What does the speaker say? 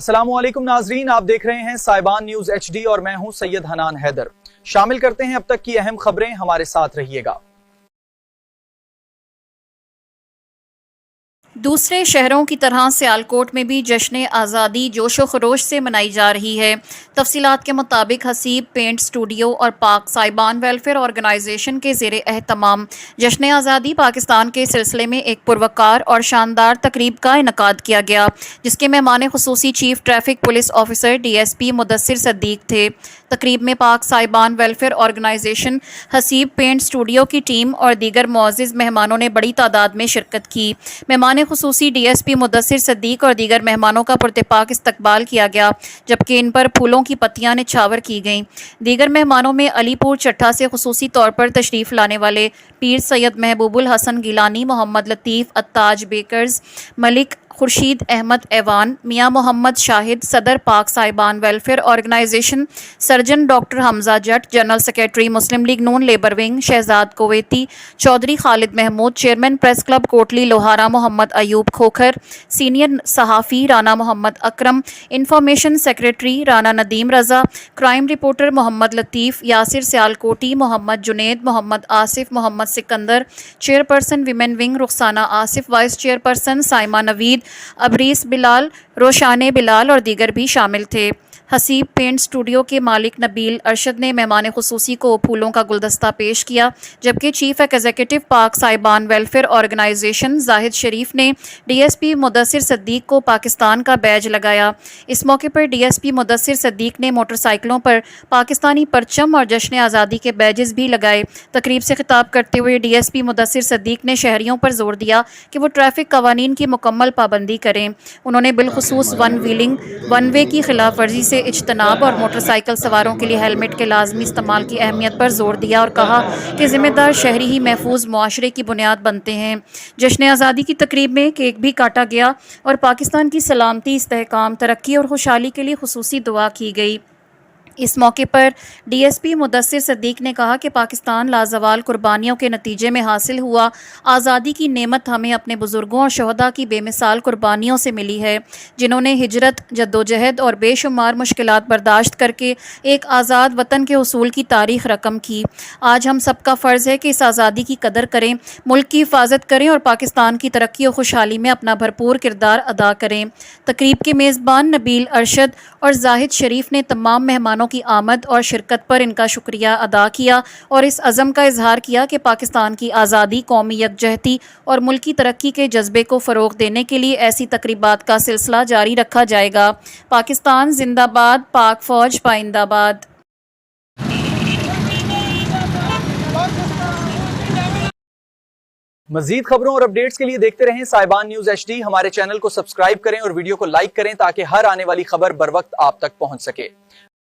السلام علیکم ناظرین، آپ دیکھ رہے ہیں سائبان نیوز ایچ ڈی اور میں ہوں سید حنان حیدر۔ شامل کرتے ہیں اب تک کی اہم خبریں، ہمارے ساتھ رہیے گا۔ دوسرے شہروں کی طرح سیالکوٹ میں بھی جشن آزادی جوش و خروش سے منائی جا رہی ہے۔ تفصیلات کے مطابق حسیب پینٹ اسٹوڈیو اور پاک سائبان ویلفیئر آرگنائزیشن کے زیر اہتمام جشن آزادی پاکستان کے سلسلے میں ایک پروقار اور شاندار تقریب کا انعقاد کیا گیا، جس کے مہمان خصوصی chief traffic police officer DSP Mudassar Siddique تھے۔ تقریب میں Pak Saiban welfare organisation, Haseeb paint studio کی ٹیم اور دیگر معزز مہمانوں نے بڑی تعداد میں شرکت کی۔ مہمان خصوصی DSP مدثر صدیق اور دیگر مہمانوں کا پرتپاک استقبال کیا گیا، جبکہ ان پر پھولوں کی پتیاں نچھاور کی گئیں۔ دیگر مہمانوں میں علی پور چٹھا سے خصوصی طور پر تشریف لانے والے پیر سید محبوب الحسن گیلانی، محمد لطیف التاج بیکرز، ملک خورشید احمد ایوان، میاں محمد شاہد، صدر Pak Saiban welfare organisation, surgeon doctor Hamza Jatt, general secretary Muslim League Noon labour wing Shahzad Kuwaiti, Chaudhry Khalid Mahmood, chairman press club Kotli Loharan Muhammad Ayub Khokhar, senior صحافی Rana Muhammad Akram, information secretary Rana Nadeem Raza, crime reporter Muhammad Latif, Yasir Sialkoti, Muhammad Junaid, Muhammad Asif, Muhammad Sikandar, chairperson women wing Rukhsana Asif, vice chairperson Saima Naveed, Abrees Bilal, Roshaney Bilal اور دیگر بھی شامل تھے۔ حسیب پینٹ اسٹوڈیو کے مالک نبیل ارشد نے مہمان خصوصی کو پھولوں کا گلدستہ پیش کیا، جبکہ چیف ایگزیکٹو پاک سائبان ویلفیئر آرگنائزیشن زاہد شریف نے DSP مدثر صدیق کو پاکستان کا بیج لگایا۔ اس موقع پر DSP مدثر صدیق نے موٹر سائیکلوں پر پاکستانی پرچم اور جشن آزادی کے بیجز بھی لگائے۔ تقریب سے خطاب کرتے ہوئے DSP مدثر صدیق نے شہریوں پر زور دیا کہ وہ ٹریفک قوانین کی مکمل پابندی کریں۔ انہوں نے بالخصوص ون وے کی خلاف ورزی سے اجتناب اور موٹر سائیکل سواروں کے لیے ہیلمٹ کے لازمی استعمال کی اہمیت پر زور دیا اور کہا کہ ذمہ دار شہری ہی محفوظ معاشرے کی بنیاد بنتے ہیں۔ جشن آزادی کی تقریب میں کیک بھی کاٹا گیا اور پاکستان کی سلامتی، استحکام، ترقی اور خوشحالی کے لیے خصوصی دعا کی گئی۔ اس موقع پر DSP مدثر صدیق نے کہا کہ پاکستان لازوال قربانیوں کے نتیجے میں حاصل ہوا۔ آزادی کی نعمت ہمیں اپنے بزرگوں اور شہداء کی بے مثال قربانیوں سے ملی ہے، جنہوں نے ہجرت، جدوجہد اور بے شمار مشکلات برداشت کر کے ایک آزاد وطن کے حصول کی تاریخ رقم کی۔ آج ہم سب کا فرض ہے کہ اس آزادی کی قدر کریں، ملک کی حفاظت کریں اور پاکستان کی ترقی اور خوشحالی میں اپنا بھرپور کردار ادا کریں۔ تقریب کے میزبان نبیل ارشد اور زاہد شریف نے تمام مہمانوں کی آمد اور شرکت پر ان کا شکریہ ادا کیا اور اس عزم کا اظہار کیا کہ پاکستان کی آزادی، قومی یکجہتی اور ملکی ترقی کے جذبے کو فروغ دینے کے لیے ایسی تقریبات کا سلسلہ جاری رکھا جائے گا۔ پاکستان زندہ باد، پاک فوج پائندہ باد۔ مزید خبروں اور اپڈیٹس کے لیے دیکھتے رہیں سائبان نیوز ایچ ڈی۔ ہمارے چینل کو سبسکرائب کریں اور ویڈیو کو لائک کریں تاکہ ہر آنے والی خبر بر وقت آپ تک پہنچ سکے۔